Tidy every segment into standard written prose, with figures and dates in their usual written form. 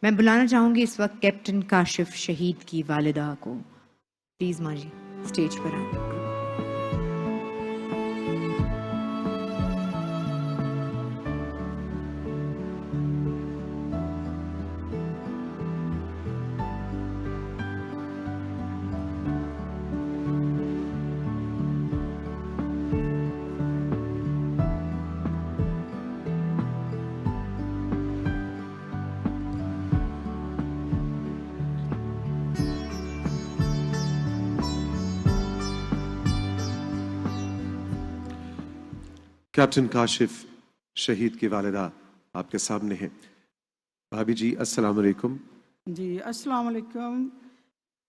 मैं बुलाना चाहूंगी इस वक्त कैप्टन काशिफ शहीद की वालिदा को। प्लीज माँ जी स्टेज पर आए। कैप्टन काशिफ शहीद की वालिदा आपके सामने है। भाभी जी अस्सलाम वालेकुम। जी अस्सलाम वालेकुम।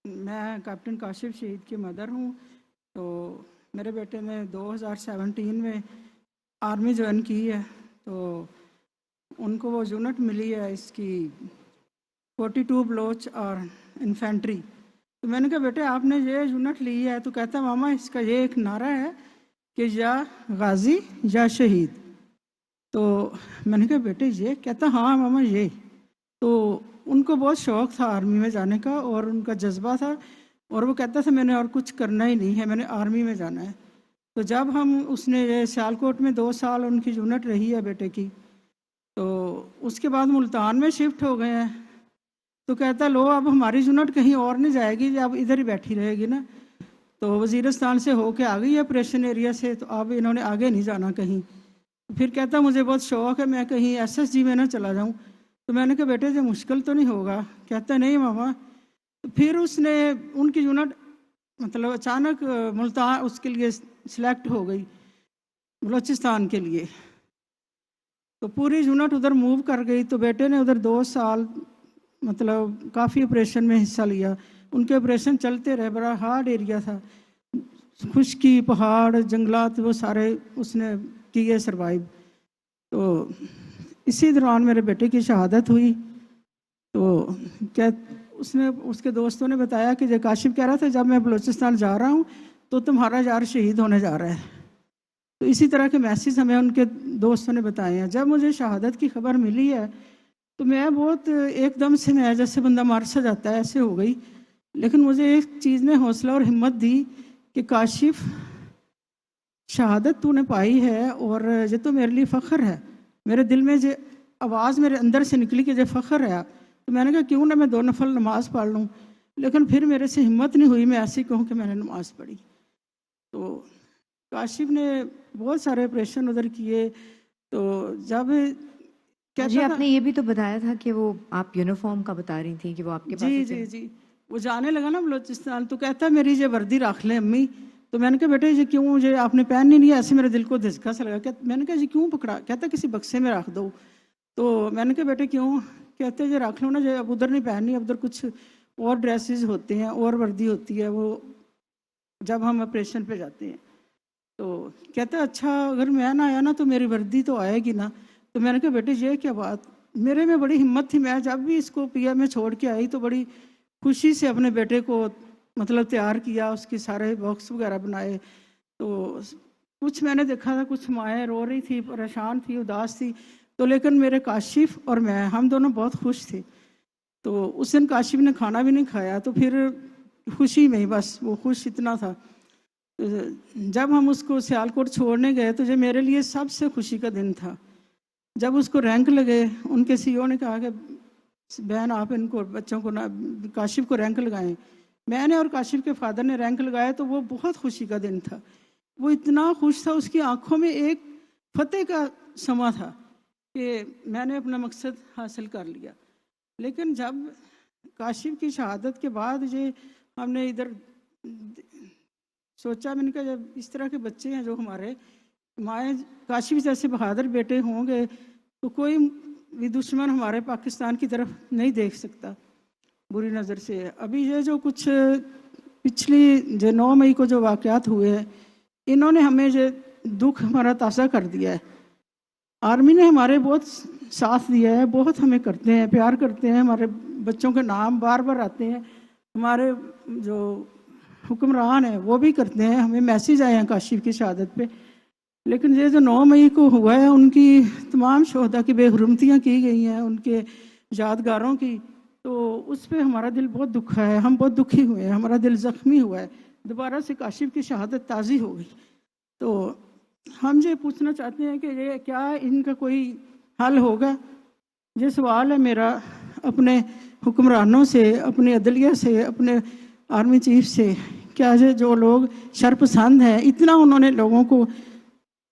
मैं कैप्टन काशिफ शहीद की मदर हूँ। तो मेरे बेटे ने 2017 में आर्मी ज्वाइन की है, तो उनको वो यूनिट मिली है इसकी 42 ब्लोच और इन्फेंट्री। तो मैंने कहा बेटे आपने ये यूनिट ली है, तो कहता मामा इसका ये एक नारा है कि या गाजी या शहीद। तो मैंने कहा बेटे ये, कहता हाँ मामा ये। तो उनको बहुत शौक़ था आर्मी में जाने का और उनका जज्बा था, और वो कहता था मैंने और कुछ करना ही नहीं है, मैंने आर्मी में जाना है। तो जब हम उसने ये सियालकोट में 2 साल उनकी यूनिट रही है बेटे की, तो उसके बाद मुल्तान में शिफ्ट हो गए हैं। तो कहता लो अब हमारी यूनिट कहीं और नहीं जाएगी, अब इधर ही बैठी रहेगी ना। तो वज़ीरिस्तान से होके आ गई है ऑपरेशन एरिया से, तो अब इन्होंने आगे नहीं जाना कहीं। फिर कहता मुझे बहुत शौक़ है मैं कहीं SSG में ना चला जाऊँ। तो मैंने कहा बेटे ये मुश्किल तो नहीं होगा? कहता नहीं मामा। तो फिर उसने उनकी यूनिट मतलब अचानक मुल्तान उसके लिए सिलेक्ट हो गई बलूचिस्तान के लिए, तो पूरी यूनिट उधर मूव कर गई। तो बेटे ने उधर 2 साल मतलब काफ़ी ऑपरेशन में हिस्सा लिया। उनके ऑपरेशन चलते रहे, बड़ा हार्ड एरिया था, खुश्की पहाड़ जंगलात वो सारे उसने किए सर्वाइव। तो इसी दौरान मेरे बेटे की शहादत हुई। तो क्या उसने उसके दोस्तों ने बताया कि जय काशिफ कह रहा था जब मैं बलूचिस्तान जा रहा हूँ तो तुम्हारा यार शहीद होने जा रहा है। तो इसी तरह के मैसेज हमें उनके दोस्तों ने बताए हैं। जब मुझे शहादत की खबर मिली है तो मैं बहुत एकदम से मैं जैसे बंदा मर सा जाता है ऐसे हो गई। लेकिन मुझे एक चीज़ ने हौसला और हिम्मत दी कि काशिफ शहादत तूने पाई है और ये तो मेरे लिए फ़ख्र है। मेरे दिल में जो आवाज़ मेरे अंदर से निकली कि ये फ़ख्र है। तो मैंने कहा क्यों ना मैं 2 नफल नमाज पढ़ लूँ। लेकिन फिर मेरे से हिम्मत नहीं हुई मैं ऐसे कहूँ कि मैंने नमाज पढ़ी। तो काशिफ ने बहुत सारे ऑपरेशन उधर किए। तो जब जी आपने ये भी तो बताया था कि वो आप यूनिफॉर्म का बता रही थी कि वो आपके पास जी वो जाने लगा ना बलूचिस्तान, तो कहता मेरी ये वर्दी रख ले अम्मी। तो मैंने कहा बेटे ये क्यों, मुझे आपने पहननी नहीं है? ऐसे मेरे दिल को धचका सा लगा। मैंने कहा ये क्यों पकड़ा? कहता किसी बक्से में रख दो। तो मैंने कहा बेटे क्यों? कहते ये रख लो ना, ये अब उधर नहीं पहननी, अब उधर कुछ और ड्रेसेस होते हैं और वर्दी होती है वो जब हम ऑपरेशन पे जाते हैं। तो कहता अच्छा अगर मैं ना आया ना तो मेरी वर्दी तो आएगी ना। तो मैंने कहा बेटे ये क्या बात? मेरे में बड़ी हिम्मत थी। मैं जब भी इसको पिया में छोड़ के आई तो बड़ी खुशी से अपने बेटे को मतलब तैयार किया, उसके सारे बॉक्स वगैरह बनाए। तो कुछ मैंने देखा था कुछ माएँ रो रही थी, परेशान थी, उदास थी। तो लेकिन मेरे काशिफ और मैं हम दोनों बहुत खुश थे। तो उस दिन काशिफ ने खाना भी नहीं खाया, तो फिर खुशी में ही बस वो खुश इतना था। जब हम उसको सियालकोट छोड़ने गए तो ये मेरे लिए सबसे खुशी का दिन था। जब उसको रैंक लगे, उनके CEO ने कहा कि बहन आप इनको बच्चों को ना काशिफ को रैंक लगाएं। मैंने और काशिफ के फादर ने रैंक लगाया तो वो बहुत खुशी का दिन था। वो इतना खुश था, उसकी आंखों में एक फतेह का समा था कि मैंने अपना मकसद हासिल कर लिया। लेकिन जब काशिफ की शहादत के बाद ये हमने इधर सोचा, मैंने कहा जब इस तरह के बच्चे हैं जो हमारे माए काशिफ जैसे बहादुर बेटे होंगे तो कोई भी दुश्मन हमारे पाकिस्तान की तरफ नहीं देख सकता बुरी नज़र से। अभी ये जो कुछ पिछली जो 9 मई को जो वाक़यात हुए हैं, इन्होंने हमें ये दुख हमारा ताज़ा कर दिया है। आर्मी ने हमारे बहुत साथ दिया है, बहुत हमें करते हैं, प्यार करते हैं, हमारे बच्चों के नाम बार बार आते हैं, हमारे जो हुक्मरान हैं वो भी करते हैं, हमें मैसेज आए हैं काशिफ की शहादत पे। लेकिन ये जो 9 मई को हुआ है, उनकी तमाम शोहदा की बेहुरमतियाँ की गई हैं, उनके यादगारों की, तो उस पर हमारा दिल बहुत दुखा है, हम बहुत दुखी हुए हैं, हमारा दिल ज़ख्मी हुआ है। दोबारा से काशिफ की शहादत ताज़ी हो गई। तो हम ये पूछना चाहते हैं कि ये क्या इनका कोई हल होगा? ये सवाल है मेरा अपने हुक्मरानों से, अपनी अदलिया से, अपने आर्मी चीफ से। क्या ये जो लोग शरपसंद हैं, इतना उन्होंने लोगों को,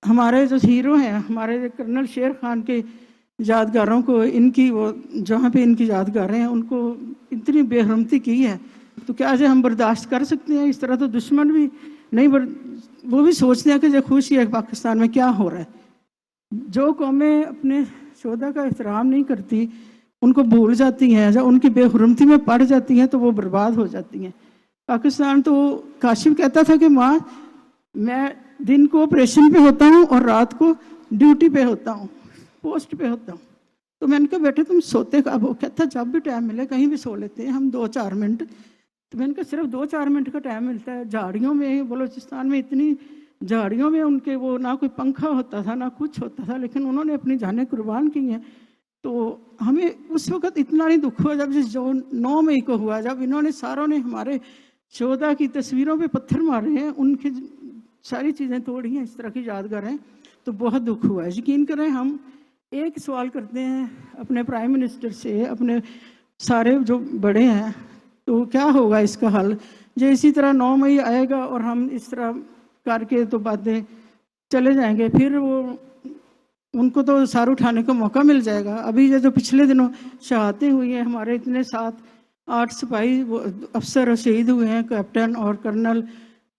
हमारे जो हीरो हैं, हमारे कर्नल शेर खान के यादगारों को, इनकी वो जहाँ पे इनकी यादगारें हैं उनको इतनी बेहरमती की है, तो क्या जो हम बर्दाश्त कर सकते हैं? इस तरह तो दुश्मन भी नहीं वो भी सोचते हैं कि जो खुशी है पाकिस्तान में क्या हो रहा है। जो कौमें अपने शोधा का एहतराम नहीं करती, उनको भूल जाती हैं, जब उनकी बेहरमती में पड़ जाती हैं तो वो बर्बाद हो जाती हैं। पाकिस्तान तो काशिफ कहता था कि माँ मैं दिन को ऑपरेशन पे होता हूँ और रात को ड्यूटी पे होता हूँ, पोस्ट पे होता हूँ। तो मैंने कहा बेटे तुम सोते कब हो? कहता जब भी टाइम मिले कहीं भी सो लेते हैं हम 2-4 मिनट। तो मैंने कहा सिर्फ 2-4 मिनट का टाइम मिलता है? झाड़ियों में, बलूचिस्तान में इतनी झाड़ियों में उनके वो ना कोई पंखा होता था ना कुछ होता था, लेकिन उन्होंने अपनी जानें कुर्बान की हैं। तो हमें उस वक़्त इतना नहीं दुख हुआ जब जो 9 मई को हुआ, जब इन्होंने सारों ने हमारे शोधा की तस्वीरों पे पत्थर मारे हैं, उनकी सारी चीज़ें तोड़ी हैं, इस तरह की यादगार हैं, तो बहुत दुख हुआ है। यकीन करें हम एक सवाल करते हैं अपने प्राइम मिनिस्टर से, अपने सारे जो बड़े हैं, तो क्या होगा इसका हल? जो इसी तरह 9 मई आएगा और हम इस तरह करके तो बातें चले जाएंगे, फिर वो उनको तो सार उठाने का मौका मिल जाएगा। अभी ये जो पिछले दिनों शहादतें हुई हैं, हमारे इतने 7-8 सिपाही अफसर शहीद हुए हैं, कैप्टन और कर्नल,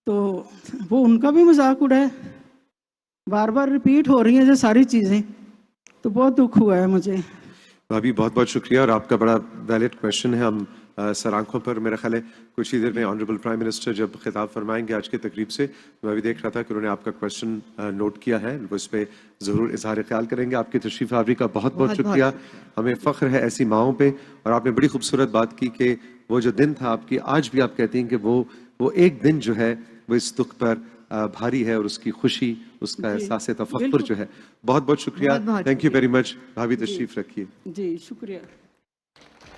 तो वो उनका भी मजाक उड़ाए। बार बार रिपीट हो रही हैं जो सारी चीज़ें, तो बहुत दुख हुआ है मुझे। भाभी बहुत बहुत शुक्रिया, और आपका बड़ा वैलिड क्वेश्चन है। हम सर आंखों पर, मेरा ख्याल है कुछ ही देर में ऑनरेबल प्राइम मिनिस्टर जब खिताब फरमाएंगे आज की तकरीब से, मैं भी देख रहा था कि उन्होंने आपका क्वेश्चन नोट किया है, वो इस पर ज़रूर इजहार ख्याल करेंगे। आपकी तशरीफ आवरी का बहुत बहुत शुक्रिया, हमें फ़ख्र है ऐसी माओं पे। और आपने बड़ी खूबसूरत बात की कि वो जो दिन था आपकी, आज भी आप कहती हैं कि वो एक दिन जो है वो इस दुख पर भारी है, और उसकी खुशी, उसका एहसास तफक्कुर जो है। बहुत बहुत शुक्रिया, थैंक यू वेरी मच। भाभी तशरीफ रखिए। जी शुक्रिया।